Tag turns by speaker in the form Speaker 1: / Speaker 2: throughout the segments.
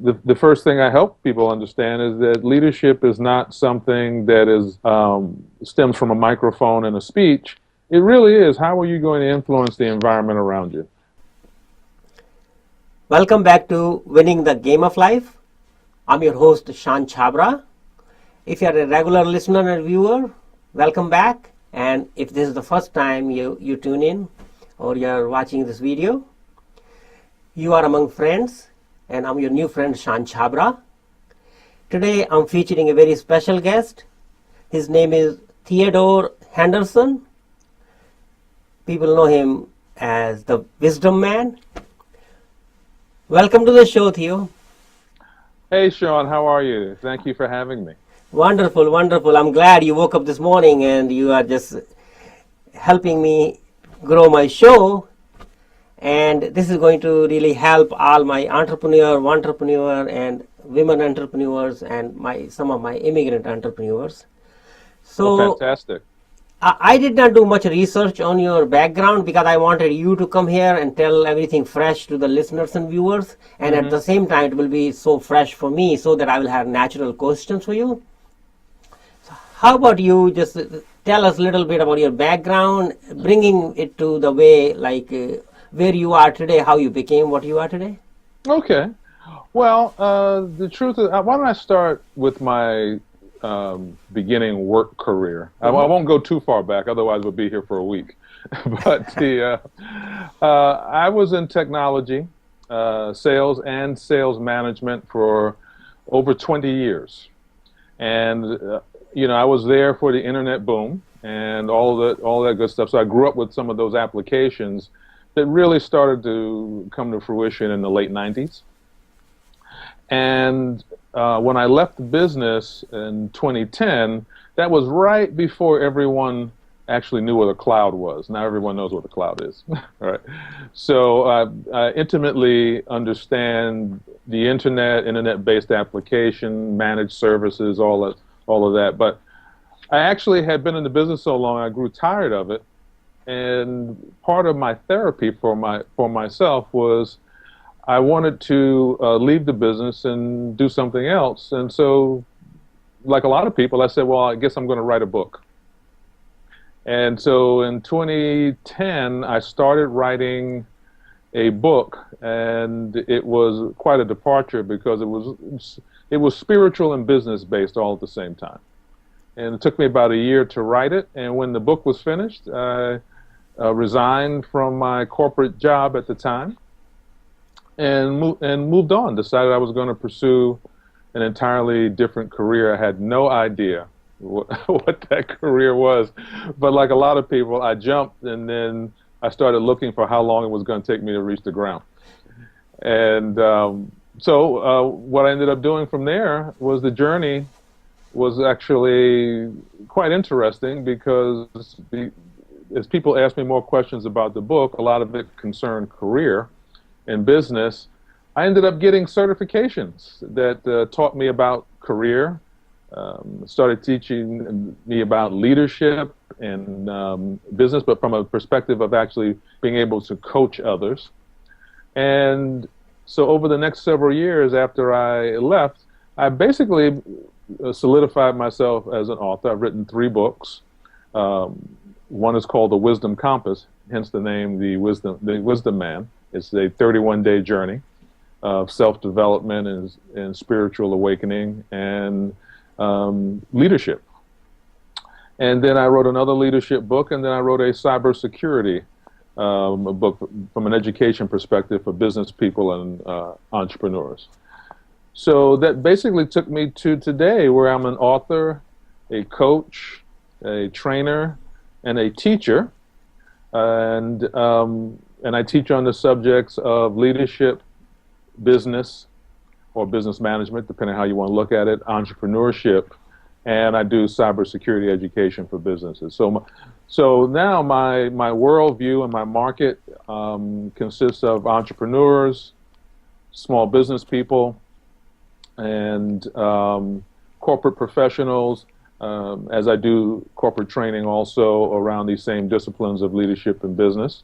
Speaker 1: The first thing I help people understand is that leadership is not something that is stems from a microphone and a speech. It really is, how are you going to influence the environment around you?
Speaker 2: Welcome back to Winning the Game of Life. I'm your host, Sudershan Chhabra. If you're a regular listener and viewer, welcome back. And if this is the first time you tune in or you're watching this video, you are among friends, and I'm your new friend, Sudershan Chhabra. Today, I'm featuring a very special guest. His name is Theodore Henderson. People know him as the Wisdom Man. Welcome to the show, Theo.
Speaker 1: Hey, Shawn, how are you? Thank you for having me.
Speaker 2: Wonderful, wonderful. I'm glad you woke up this morning and you are just helping me grow my show. And this is going to really help all my entrepreneur, and women entrepreneurs, and some of my immigrant entrepreneurs.
Speaker 1: So, fantastic.
Speaker 2: I did not do much research on your background because I wanted you to come here and tell everything fresh to the listeners and viewers. And at the same time, it will be so fresh for me so that I will have natural questions for you. So how about you just tell us a little bit about your background, bringing it to the way, like where you are today, how you became what you are today?
Speaker 1: Okay. Well, the truth is, why don't I start with my beginning work career. I won't go too far back, otherwise we'll be here for a week. But I was in technology, sales and sales management for over 20 years. And, I was there for the internet boom and all that good stuff. So I grew up with some of those applications that really started to come to fruition in the late 90s. And when I left the business in 2010, that was right before everyone actually knew what a cloud was. Now everyone knows what a cloud is. All right. So I intimately understand the internet-based application, managed services, all of that. But I actually had been in the business so long, I grew tired of it. And part of my therapy for myself was I wanted to leave the business and do something else. And so, like a lot of people, I said, well, I guess I'm going to write a book. And so in 2010, I started writing a book, and it was quite a departure because it was spiritual and business based all at the same time. And it took me about a year to write it. And when the book was finished, I resigned from my corporate job at the time. And moved on, decided I was going to pursue an entirely different career. I had no idea what that career was. But like a lot of people, I jumped and then I started looking for how long it was going to take me to reach the ground. And so what I ended up doing from there was the journey was actually quite interesting because as people asked me more questions about the book, a lot of it concerned career. In business, I ended up getting certifications that taught me about career, started teaching me about leadership and business, but from a perspective of actually being able to coach others. And so over the next several years after I left, I basically solidified myself as an author. I've written 3 books. One is called The Wisdom Compass, hence the name, The Wisdom Man. It's a 31-day journey of self-development and spiritual awakening and leadership. And then I wrote another leadership book, and then I wrote a cybersecurity book from an education perspective for business people and entrepreneurs. So that basically took me to today, where I'm an author, a coach, a trainer, and a teacher. And I teach on the subjects of leadership, business, or business management, depending on how you want to look at it, entrepreneurship, and I do cybersecurity education for businesses. So now my worldview and my market consists of entrepreneurs, small business people, and corporate professionals, as I do corporate training also around these same disciplines of leadership and business.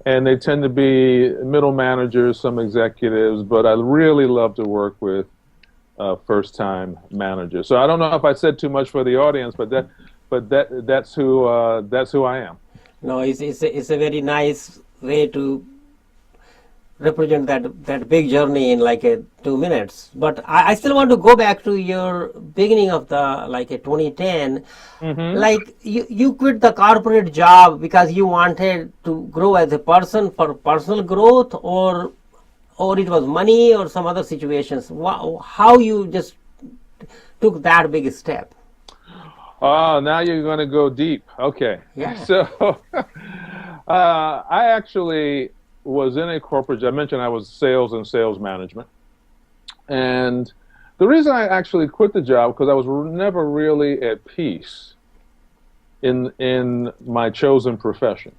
Speaker 1: and they tend to be middle managers, some executives, but I really love to work with first-time managers. So I don't know if I said too much for the audience, but that's who I am.
Speaker 2: No, it's a very nice way to represent that big journey in like a 2 minutes. But I still want to go back to your beginning of the like a 2010.
Speaker 1: Mm-hmm.
Speaker 2: Like you quit the corporate job because you wanted to grow as a person for personal growth, or it was money or some other situations. How you just took that big step?
Speaker 1: Oh, now you're going to go deep. Okay.
Speaker 2: Yeah.
Speaker 1: So I actually was in a corporate job. I mentioned I was sales and sales management. And the reason I actually quit the job, because I was never really at peace in my chosen profession,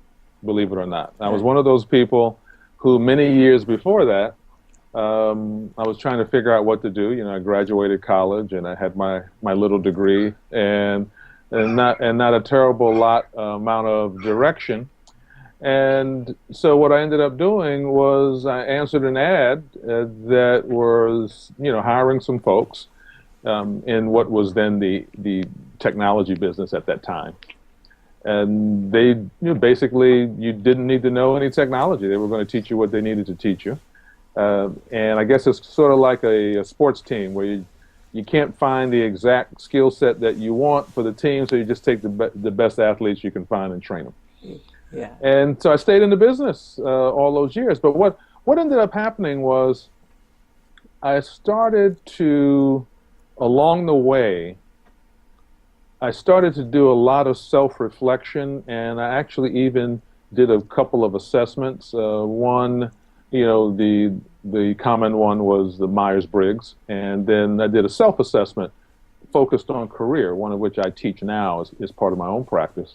Speaker 1: believe it or not. I was one of those people who many years before that, I was trying to figure out what to do. You know, I graduated college and I had my little degree and not a terrible amount of direction. And so what I ended up doing was I answered an ad that was, you know, hiring some folks in what was then the technology business at that time. And they, you know, basically, you didn't need to know any technology. They were going to teach you what they needed to teach you. And I guess it's sort of like a sports team where you can't find the exact skill set that you want for the team, so you just take the best athletes you can find and train them.
Speaker 2: Yeah.
Speaker 1: And so I stayed in the business all those years. But what ended up happening was I started to, along the way, I started to do a lot of self-reflection, and I actually even did a couple of assessments. One, you know, the common one was the Myers-Briggs, and then I did a self-assessment focused on career, one of which I teach now is part of my own practice.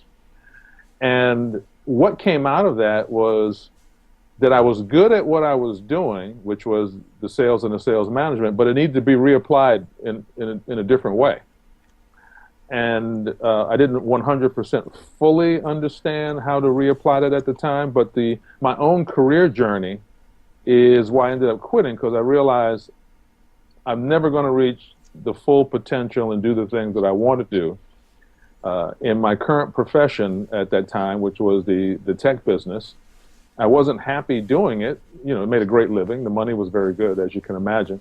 Speaker 1: And what came out of that was that I was good at what I was doing, which was the sales and the sales management, but it needed to be reapplied in a different way. And I didn't 100% fully understand how to reapply that at the time, but my own career journey is why I ended up quitting, because I realized I'm never going to reach the full potential and do the things that I want to do in my current profession at that time, which was the tech business. I wasn't happy doing it. You know, it made a great living. The money was very good, as you can imagine.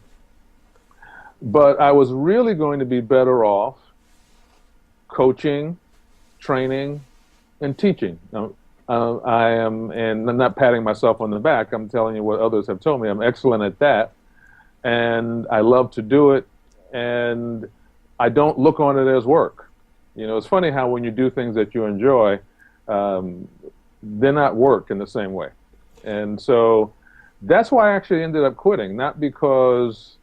Speaker 1: But I was really going to be better off coaching, training, and teaching. Now, I am, and I'm not patting myself on the back, I'm telling you what others have told me. I'm excellent at that, and I love to do it, and I don't look on it as work. You know, it's funny how when you do things that you enjoy, they're not work in the same way. And so that's why I actually ended up quitting, not because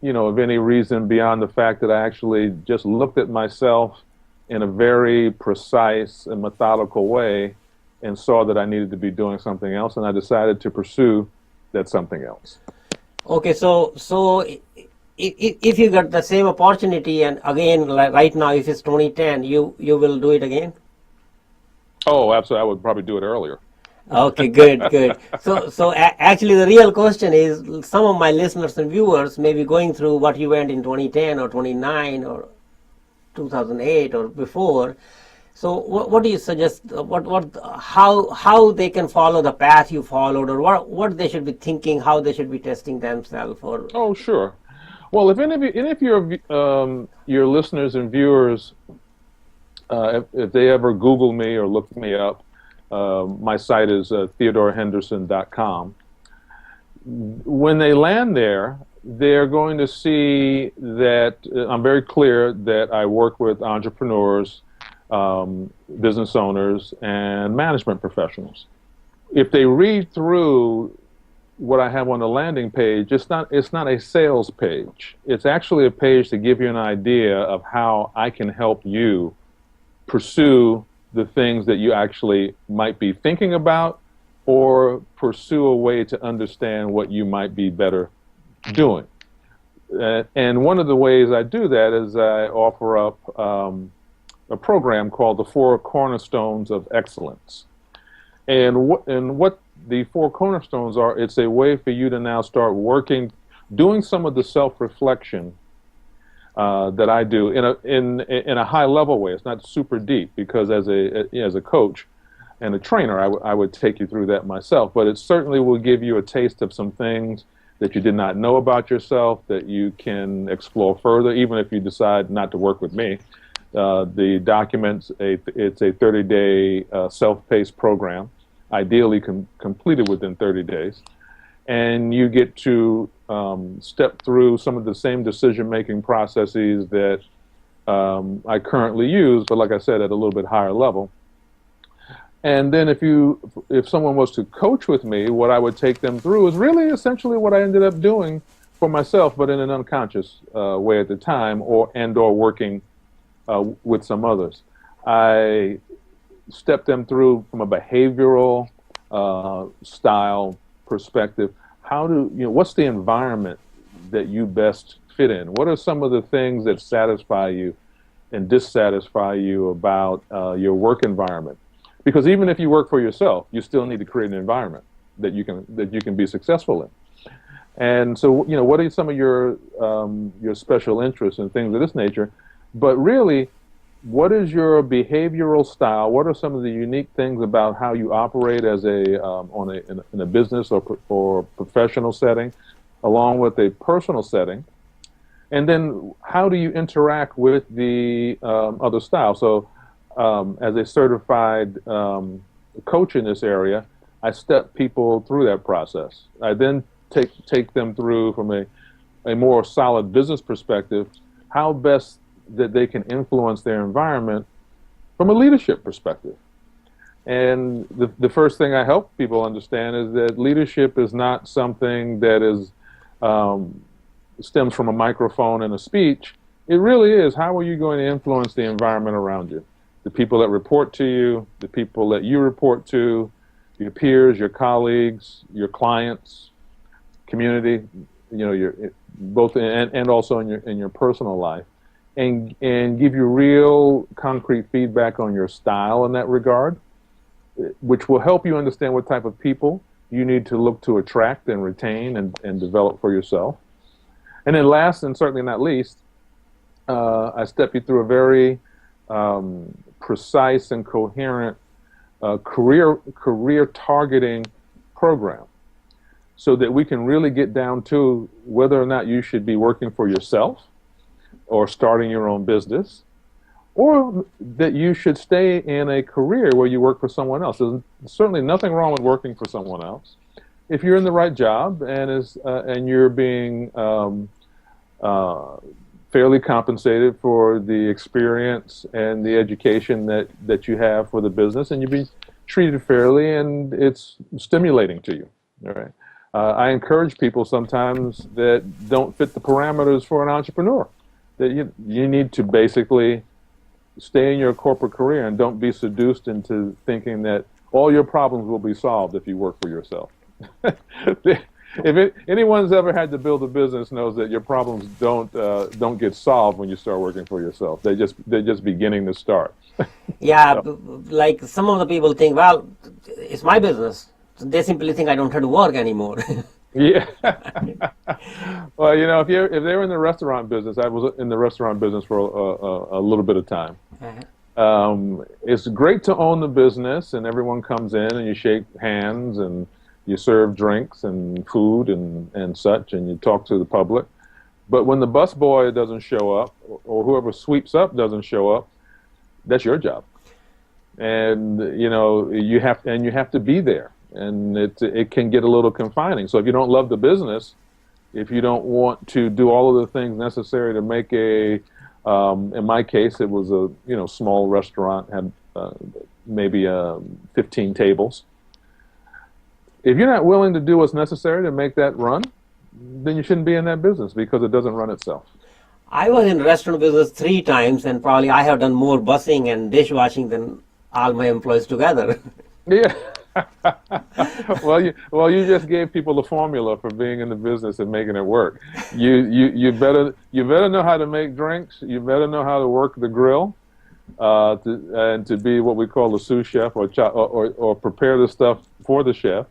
Speaker 1: you know, of any reason beyond the fact that I actually just looked at myself in a very precise and methodical way and saw that I needed to be doing something else, and I decided to pursue that something else.
Speaker 2: Okay, so if you got the same opportunity, and again, like right now, if it's 2010, you will do it again?
Speaker 1: Oh, absolutely. I would probably do it earlier.
Speaker 2: Okay, good. So actually, the real question is, some of my listeners and viewers may be going through what you went in 2010 or 2009 or 2008 or before. So what do you suggest? How they can follow the path you followed, or what they should be thinking, how they should be testing themselves? Or
Speaker 1: oh, sure. Well, if any of your listeners and viewers, if they ever Google me or look me up, my site is TheodoreHenderson.com. When they land there, they're going to see that I'm very clear that I work with entrepreneurs, business owners, and management professionals. If they read through what I have on the landing page, it's not a sales page. It's actually a page to give you an idea of how I can help you pursue the things that you actually might be thinking about, or pursue a way to understand what you might be better doing. And one of the ways I do that is I offer up a program called the 4 Cornerstones of Excellence. And what the four cornerstones are, it's a way for you to now start working, doing some of the self-reflection that I do in a high level way. It's not super deep, because as a coach and a trainer, I would take you through that myself. But it certainly will give you a taste of some things that you did not know about yourself that you can explore further, even if you decide not to work with me. The documents, it's a 30-day self-paced program, ideally completed within 30 days. And you get to step through some of the same decision-making processes that I currently use, but like I said, at a little bit higher level. And then if someone was to coach with me, what I would take them through is really essentially what I ended up doing for myself, but in an unconscious way at the time, or working with some others. I step them through from a behavioral style perspective. What's the environment that you best fit in? What are some of the things that satisfy you and dissatisfy you about your work environment? Because even if you work for yourself, you still need to create an environment that you can be successful in. And so, what are some of your special interests and things of this nature? But really, what is your behavioral style? What are some of the unique things about how you operate as in a business or professional setting, along with a personal setting? And then how do you interact with the other styles? So as a certified coach in this area, I step people through that process. I then take them through from a more solid business perspective, how best that they can influence their environment from a leadership perspective. And the first thing I help people understand is that leadership is not something that stems from a microphone and a speech. It really is, how are you going to influence the environment around you? The people that report to you, the people that you report to, your peers, your colleagues, your clients, community, your both and also in your personal life, and give you real concrete feedback on your style in that regard, which will help you understand what type of people you need to look to attract and retain and develop for yourself. And then last, and certainly not least, I step you through a very precise and coherent career targeting program, so that we can really get down to whether or not you should be working for yourself or starting your own business, or that you should stay in a career where you work for someone else. There's certainly nothing wrong with working for someone else if you're in the right job and you're being fairly compensated for the experience and the education that you have for the business, and you're being treated fairly, and it's stimulating to you. All right. I encourage people sometimes that don't fit the parameters for an entrepreneur, that you need to basically stay in your corporate career and don't be seduced into thinking that all your problems will be solved if you work for yourself. If anyone's ever had to build a business knows that your problems don't get solved when you start working for yourself. They're just beginning to start.
Speaker 2: Yeah, like some of the people think, well, it's my business. So they simply think I don't have to work anymore.
Speaker 1: Yeah. Well, if they were in the restaurant business, I was in the restaurant business for a little bit of time. It's great to own the business, and everyone comes in and you shake hands and you serve drinks and food and such, and you talk to the public. But when the busboy doesn't show up, or whoever sweeps up doesn't show up, that's your job. And you have to be there, and it can get a little confining. So if you don't love the business, if you don't want to do all of the things necessary to make in my case, it was a small restaurant, had maybe 15 tables. If you're not willing to do what's necessary to make that run, then you shouldn't be in that business, because it doesn't run itself.
Speaker 2: I was in the restaurant business 3 times, and probably I have done more busing and dishwashing than all my employees together.
Speaker 1: Yeah. Well, you just gave people the formula for being in the business and making it work. You better know how to make drinks. You better know how to work the grill. and to be what we call a sous chef or prepare the stuff for the chef.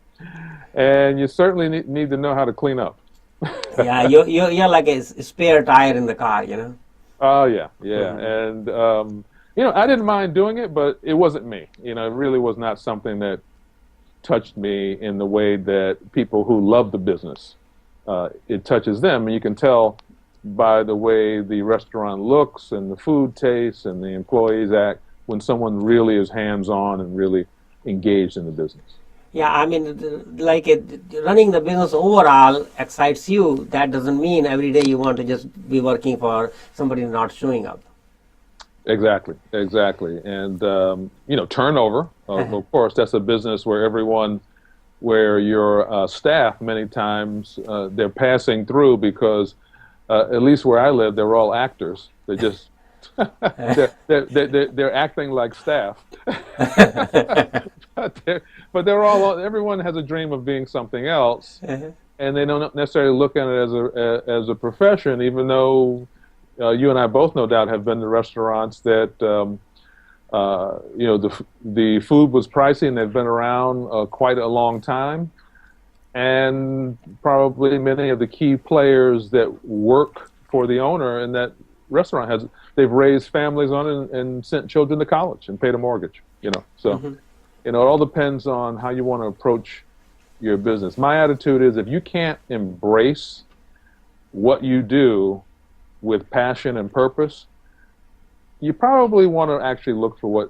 Speaker 1: And you certainly need to know how to clean up.
Speaker 2: Yeah, you're like a spare tire in the car, you know.
Speaker 1: Oh yeah, yeah,
Speaker 2: Mhm.
Speaker 1: and I didn't mind doing it, but it wasn't me. It really was not something that touched me in the way that people who love the business, it touches them, and you can tell by the way the restaurant looks and the food tastes and the employees act when someone really is hands-on and really engaged in the business.
Speaker 2: Yeah, I mean, running the business overall excites you. That doesn't mean every day you want to just be working for somebody not showing up.
Speaker 1: Exactly, exactly, and turnover. Of course, that's a business where your staff many times they're passing through because at least where I live, they're all actors. They just they're acting like staff, but everyone has a dream of being something else, and they don't necessarily look at it as a profession, even though you and I both no doubt have been to restaurants that the food was pricey and they've been around quite a long time, and probably many of the key players that work for the owner in that restaurant they've raised families on it and sent children to college and paid a mortgage. So
Speaker 2: Mhm.
Speaker 1: it all depends on how you want to approach your business. My attitude is if you can't embrace what you do with passion and purpose, you probably want to actually look for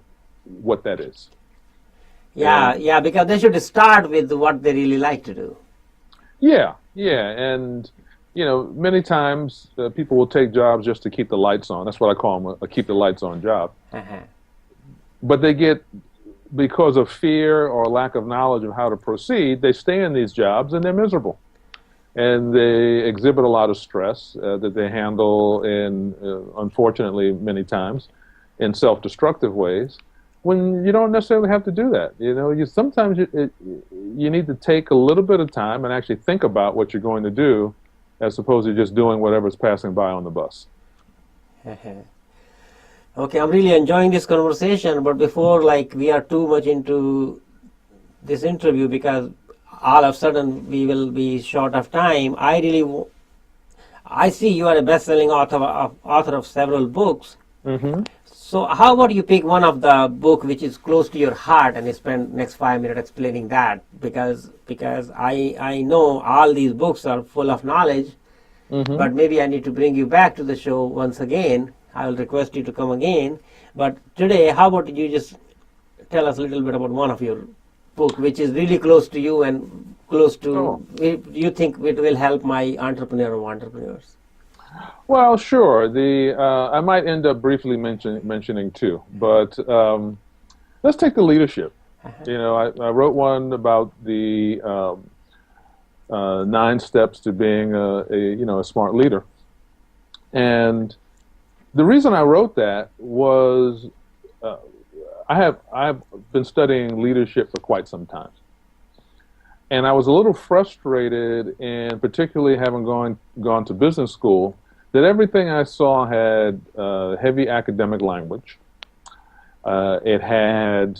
Speaker 1: what that is.
Speaker 2: Yeah,
Speaker 1: And
Speaker 2: yeah, because they should start with what they really like to do.
Speaker 1: yeah, yeah, and many times people will take jobs just to keep the lights on. That's what I call them, a keep the lights on job.
Speaker 2: Uh-huh.
Speaker 1: But because of fear or lack of knowledge of how to proceed, they stay in these jobs and they're miserable. And they exhibit a lot of stress that they handle unfortunately, many times, in self-destructive ways. When you don't necessarily have to do that, sometimes you need to take a little bit of time and actually think about what you're going to do, as opposed to just doing whatever's passing by on the bus.
Speaker 2: Uh-huh. Okay, I'm really enjoying this conversation, but before we are too much into this interview, because all of a sudden we will be short of time. I see you are a best-selling author of several books.
Speaker 1: Mm-hmm.
Speaker 2: So how about you pick one of the book which is close to your heart and you spend next 5 minutes explaining that, because I know all these books are full of knowledge,
Speaker 1: Mm-hmm.
Speaker 2: but maybe I need to bring you back to the show once again. I will request you to come again. But today, how about you just tell us a little bit about one of your book which is really close to you and close
Speaker 1: Sure.
Speaker 2: to you think it will help my entrepreneur or entrepreneurs.
Speaker 1: Well, sure. I might end up briefly mentioning two, but let's take the leadership. I wrote one about the 9 steps to being a smart leader, and the reason I wrote that was uh, I've been studying leadership for quite some time, and I was a little frustrated, and particularly having gone to business school, that everything I saw had heavy academic language. It had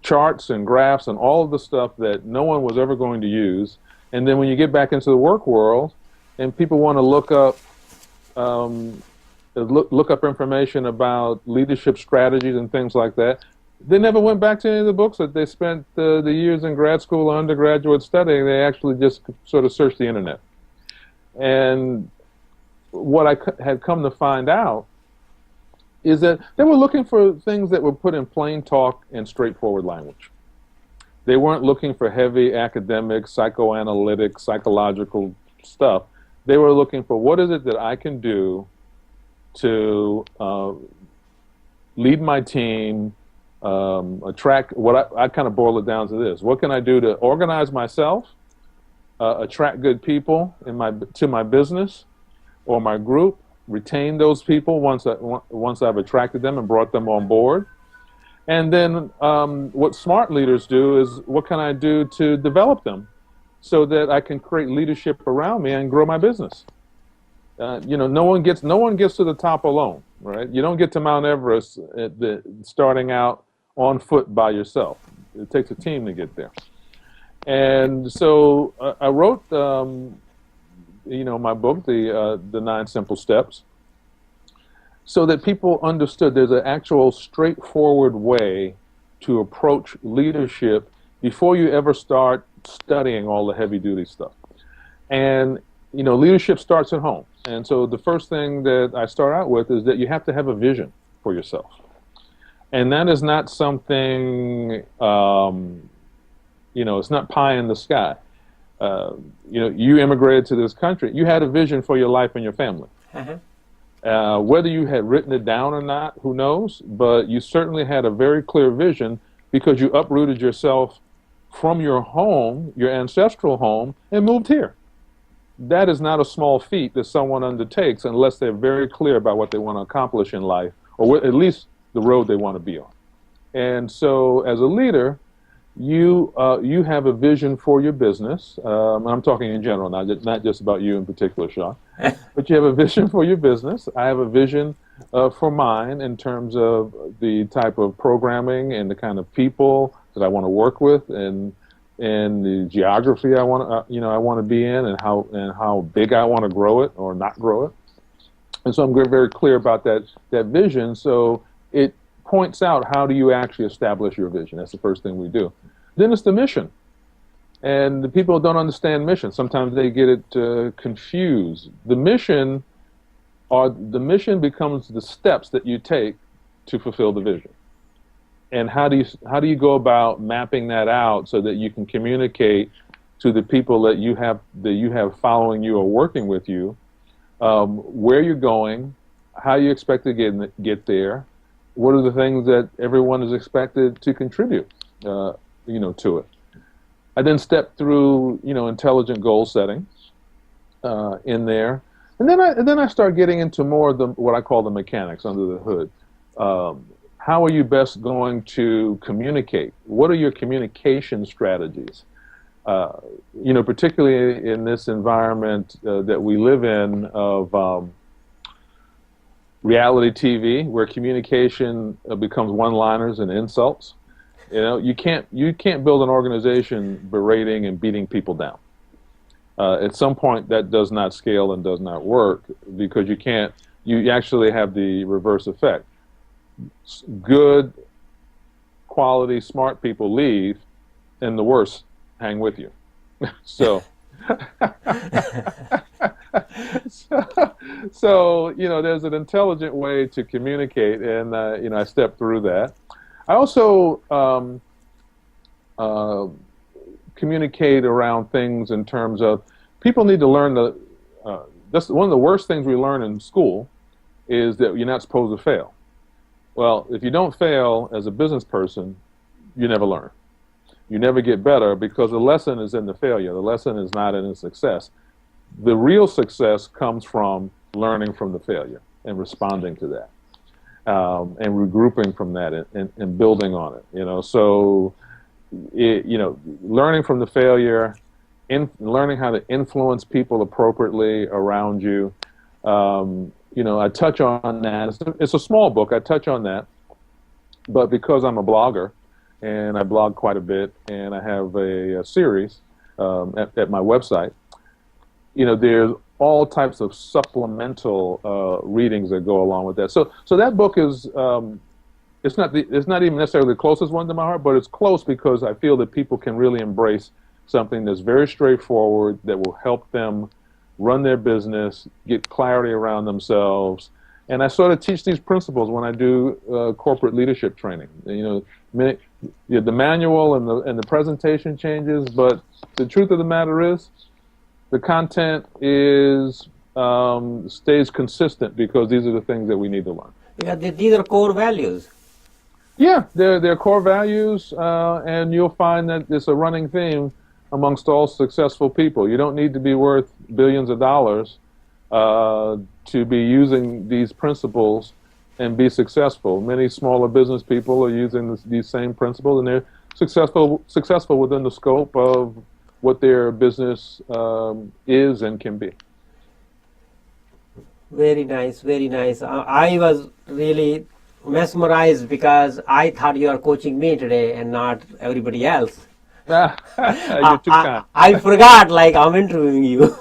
Speaker 1: charts and graphs and all of the stuff that no one was ever going to use. And then when you get back into the work world, and people want to look up information about leadership strategies and things like that, they never went back to any of the books that they spent the years in grad school or undergraduate studying. They actually just sort of searched the internet. And what I had come to find out is that they were looking for things that were put in plain talk and straightforward language. They weren't looking for heavy academic, psychoanalytic, psychological stuff. They were looking for, what is it that I can do to lead my team, attract, I kind of boil it down to this. What can I do to organize myself, attract good people to my business or my group, retain those people once I've attracted them and brought them on board. And then what smart leaders do is, what can I do to develop them so that I can create leadership around me and grow my business? No one gets to the top alone. right? You don't get to Mount Everest starting out on foot by yourself. It takes a team to get there. And so I wrote, my book, the 9 Simple Steps, so that people understood there's an actual straightforward way to approach leadership before you ever start studying all the heavy duty stuff. And, leadership starts at home. And so the first thing that I start out with is that you have to have a vision for yourself. And that is not something, it's not pie in the sky. You immigrated to this country. You had a vision for your life and your family. Whether you had written it down or not, who knows? But you certainly had a very clear vision because you uprooted yourself from your home, your ancestral home, and moved here. That is not a small feat that someone undertakes unless they're very clear about what they want to accomplish in life, or at least the road they want to be on. And so as a leader, you have a vision for your business. I'm talking in general, not just about you in particular, Shawn. But you have a vision for your business. I have a vision for mine in terms of the type of programming and the kind of people that I want to work with, and the geography I want to be in, and how big I want to grow it or not grow it. And so I'm very clear about that vision. So it points out how do you actually establish your vision. That's the first thing we do. Then it's the mission. And the people don't understand mission. Sometimes they get it confused. The mission becomes the steps that you take to fulfill the vision. And how do you go about mapping that out so that you can communicate to the people that you have following you or working with you, where you're going, how you expect to get there, what are the things that everyone is expected to contribute, to it. I then step through, intelligent goal setting in there, and then I start getting into more of what I call the mechanics under the hood. How are you best going to communicate? What are your communication strategies? Particularly in this environment that we live in of reality TV, where communication becomes one-liners and insults. You can't build an organization berating and beating people down. At some point, that does not scale and does not work because you actually have the reverse effect. Good, quality, smart people leave, and the worst hang with you. So, there's an intelligent way to communicate, and I step through that. I also communicate around things in terms of people need to learn that's one of the worst things we learn in school is that you're not supposed to fail. Well, if you don't fail as a business person, you never learn. You never get better because the lesson is in the failure. The lesson is not in the success. The real success comes from learning from the failure and responding to that, and regrouping from that and building on it. So, learning from the failure, learning how to influence people appropriately around you. I touch on that. It's a small book. I touch on that, but because I'm a blogger, and I blog quite a bit, and I have a series at my website. There's all types of supplemental readings that go along with that. So that book is it's not even necessarily the closest one to my heart, but it's close because I feel that people can really embrace something that's very straightforward that will help them run their business, get clarity around themselves. And I sort of teach these principles when I do corporate leadership training. The manual and the presentation changes, but the truth of the matter is, the content stays consistent because these are the things that we need to learn.
Speaker 2: Yeah, these are core values.
Speaker 1: Yeah, they're core values, and you'll find that it's a running theme amongst all successful people. You don't need to be worth billions of dollars to be using these principles and be successful. Many smaller business people are using these same principles, and they're successful within the scope of what their business is and can be.
Speaker 2: Very nice, very nice. I was really mesmerized because I thought you are coaching me today and not everybody else.
Speaker 1: You're too kind.
Speaker 2: I forgot, like I'm interviewing you.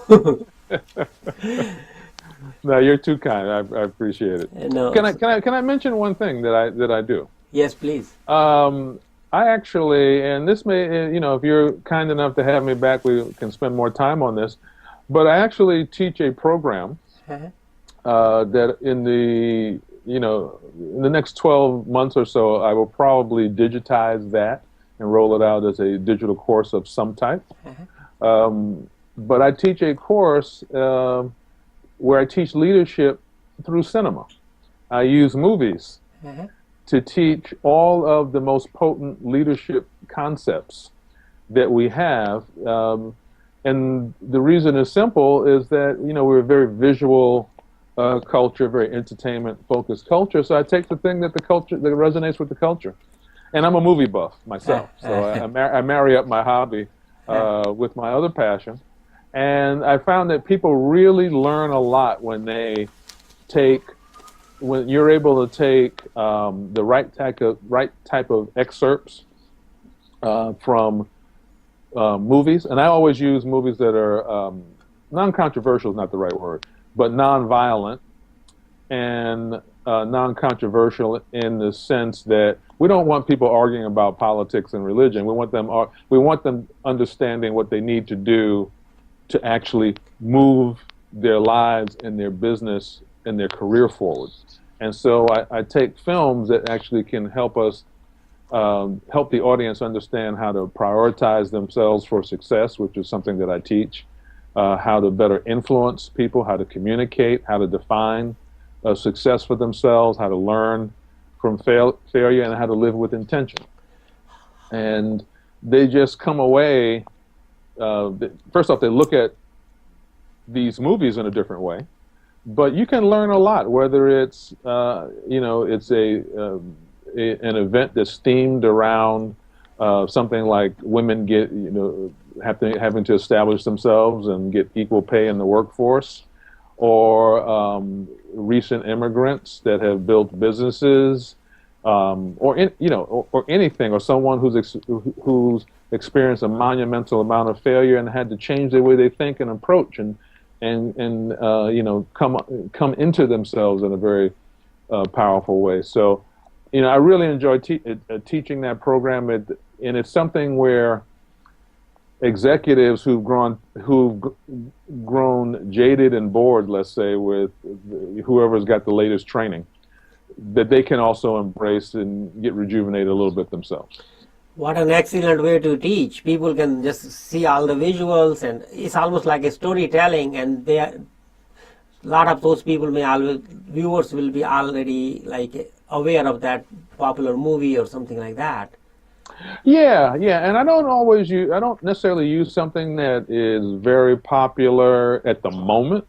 Speaker 1: No, you're too kind. I appreciate it.
Speaker 2: No,
Speaker 1: Can I mention one thing that I do?
Speaker 2: yes, please.
Speaker 1: Um, I actually, and this may, if you're kind enough to have me back, we can spend more time on this. But I actually teach a program
Speaker 2: Uh-huh.
Speaker 1: that in the next 12 months or so, I will probably digitize that and roll it out as a digital course of some type. But I teach a course where I teach leadership through cinema. I use movies
Speaker 2: Uh-huh.
Speaker 1: to teach all of the most potent leadership concepts that we have. And the reason is simple is that, we're a very visual culture, very entertainment focused culture. So I take the thing that resonates with the culture. And I'm a movie buff myself. So I marry up my hobby with my other passion. And I found that people really learn a lot when you're able to take the right type of excerpts from movies, and I always use movies that are non-controversial is not the right word, but non-violent and non-controversial in the sense that we don't want people arguing about politics and religion. We want them understanding what they need to do to actually move their lives and their business and their career forward. And so I take films that actually can help us help the audience understand how to prioritize themselves for success, which is something that I teach, how to better influence people, how to communicate, how to define success for themselves, how to learn from failure, and how to live with intention. And they just come away, first off, they look at these movies in a different way, but you can learn a lot, whether it's, it's an event that's themed around something like women having to establish themselves and get equal pay in the workforce, or recent immigrants that have built businesses, or anything, or someone who's experienced a monumental amount of failure and had to change the way they think and approach and come into themselves in a very powerful way. So, I really enjoy teaching that program, and it's something where executives who've grown jaded and bored, let's say, with whoever's got the latest training, that they can also embrace and get rejuvenated a little bit themselves.
Speaker 2: What an excellent way to teach. People can just see all the visuals, and it's almost like a storytelling, and a lot of those viewers will be already like aware of that popular movie or something like that.
Speaker 1: Yeah, and I don't necessarily use something that is very popular at the moment,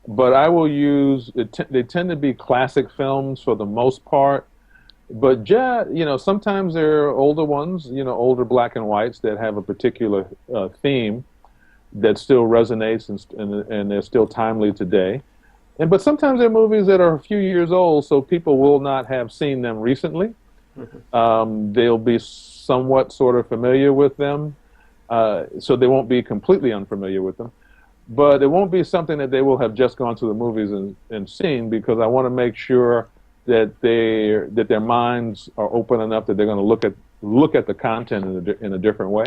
Speaker 1: but I will use they tend to be classic films for the most part. But sometimes there are older ones, older black and whites that have a particular theme that still resonates and they're still timely today. But sometimes they're movies that are a few years old, so people will not have seen them recently. They'll be somewhat sort of familiar with them, so they won't be completely unfamiliar with them. But it won't be something that they will have just gone to the movies and seen, because I want to make sure that their minds are open enough that they're going to look at the content in a different way.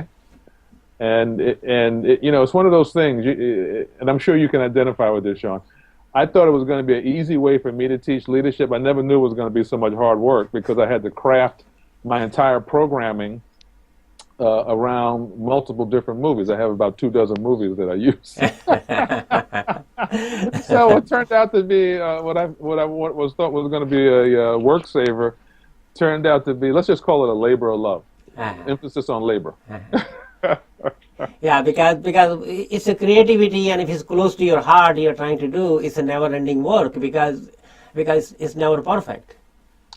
Speaker 1: And it's one of those things, and I'm sure you can identify with this, Shawn. I thought it was going to be an easy way for me to teach leadership. I never knew it was going to be so much hard work, because I had to craft my entire programming around multiple different movies. I have about 24 movies that I use. So it turned out to be what I thought was going to be a work saver turned out to be, let's just call it a labor of love. Emphasis on labor.
Speaker 2: Yeah, because it's a creativity, and if it's close to your heart, you're trying to do, it's a never-ending work, because it's never perfect.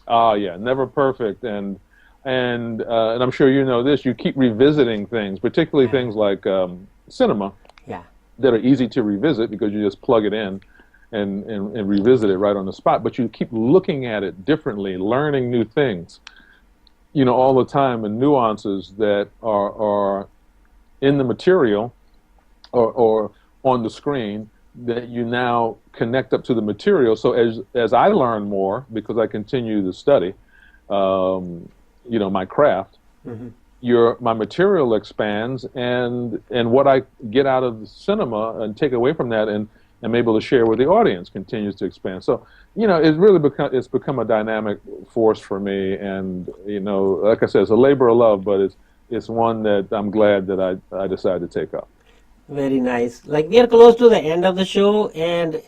Speaker 1: Yeah, never perfect, and I'm sure you know this. You keep revisiting things, particularly things like cinema, that are easy to revisit because you just plug it in. and revisit it right on the spot. But you keep looking at it differently, learning new things, all the time, and nuances that are in the material or on the screen that you now connect up to the material. So as I learn more, because I continue to study, my craft, my material expands, and what I get out of the cinema and take away from that and am able to share with the audience continues to expand. So, it's really become a dynamic force for me, and like I said, it's a labor of love, but it's one that I'm glad that I decided to take up.
Speaker 2: Very nice. Like, we are close to the end of the show, and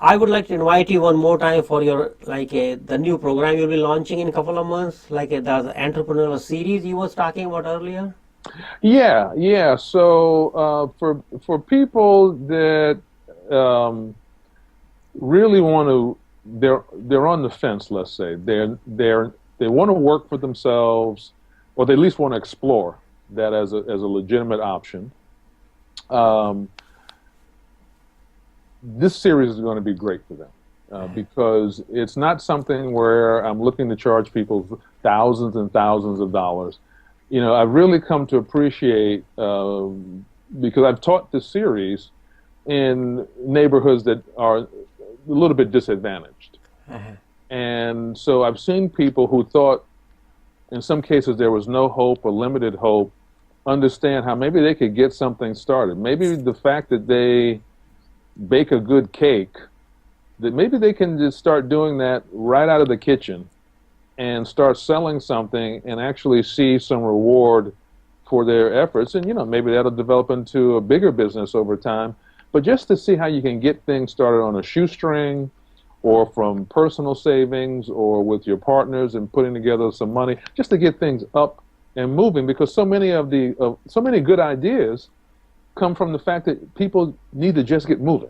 Speaker 2: I would like to invite you one more time for your the new program you'll be launching in a couple of months, like the entrepreneur series you was talking about earlier.
Speaker 1: Yeah. So for people that really want to, they're on the fence. Let's say they want to work for themselves, or they at least want to explore that as a legitimate option. This series is going to be great for them because it's not something where I'm looking to charge people thousands and thousands of dollars. I've really come to appreciate, because I've taught this series in neighborhoods that are a little bit disadvantaged. And so I've seen people who thought in some cases there was no hope or limited hope, understand how maybe they could get something started. Maybe the fact that they bake a good cake, that maybe they can just start doing that right out of the kitchen and start selling something and actually see some reward for their efforts. And, maybe that'll develop into a bigger business over time. But just to see how you can get things started on a shoestring, or from personal savings, or with your partners and putting together some money, just to get things up and moving, because so many good ideas come from the fact that people need to just get moving.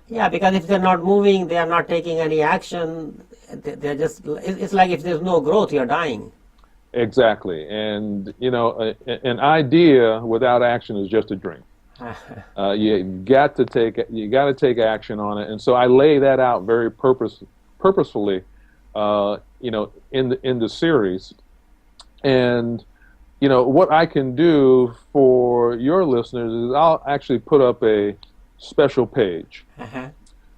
Speaker 2: Yeah, because if they're not moving, they are not taking any action. They're just, it's like if there's no growth, you're dying.
Speaker 1: Exactly. And, an idea without action is just a dream. You got to take action on it. And so I lay that out very purposefully, in the series. And, what I can do for your listeners is I'll actually put up a special page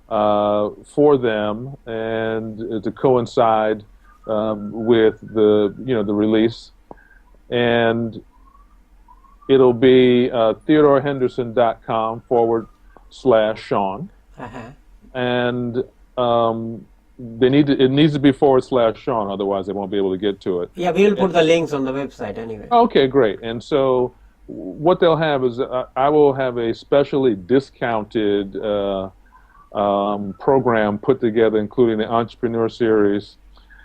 Speaker 1: for them, and to coincide with the release. And it'll be TheodoreHenderson.com /Shawn. And it needs to be /Shawn, otherwise they won't be able to get to it.
Speaker 2: Yeah, we'll put the links on the website anyway.
Speaker 1: Okay, great. And so what they'll have is I will have a specially discounted program put together, including the Entrepreneur Series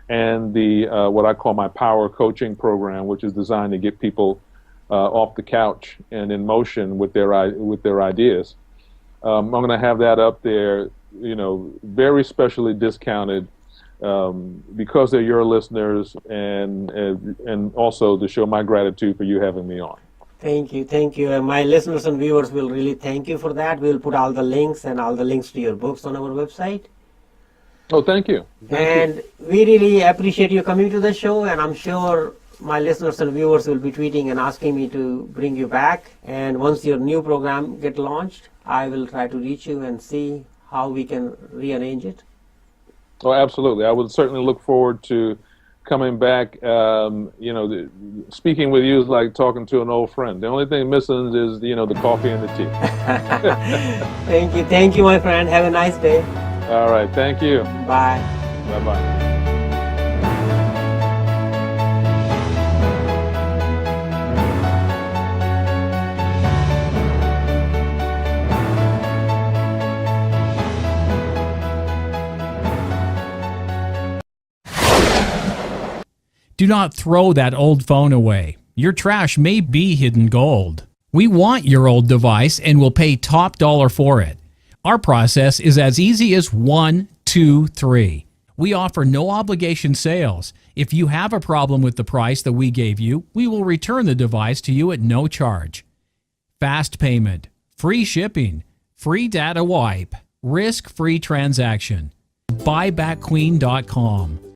Speaker 1: and the what I call my Power Coaching Program, which is designed to get people off the couch and in motion with their ideas. I'm going to have that up there, very specially discounted, because they're your listeners, and also to show my gratitude for you having me on.
Speaker 2: Thank you. And my listeners and viewers will really thank you for that. We'll put all the links to your books on our website.
Speaker 1: Oh, thank you.
Speaker 2: And we really appreciate you coming to the show, and I'm sure my listeners and viewers will be tweeting and asking me to bring you back. And once your new program get launched, I will try to reach you and see how we can rearrange it. Oh,
Speaker 1: absolutely. I would certainly look forward to coming back. Speaking with you is like talking to an old friend. The only thing missing is, the coffee and the tea.
Speaker 2: Thank you, my friend. Have a nice day.
Speaker 1: All right. Thank you.
Speaker 2: Bye.
Speaker 1: Bye-bye.
Speaker 3: Do not throw that old phone away. Your trash may be hidden gold. We want your old device and will pay top dollar for it. Our process is as easy as 1, 2, 3. We offer no obligation sales. If you have a problem with the price that we gave you, we will return the device to you at no charge. Fast payment, free shipping, free data wipe. risk-free transaction. Buybackqueen.com.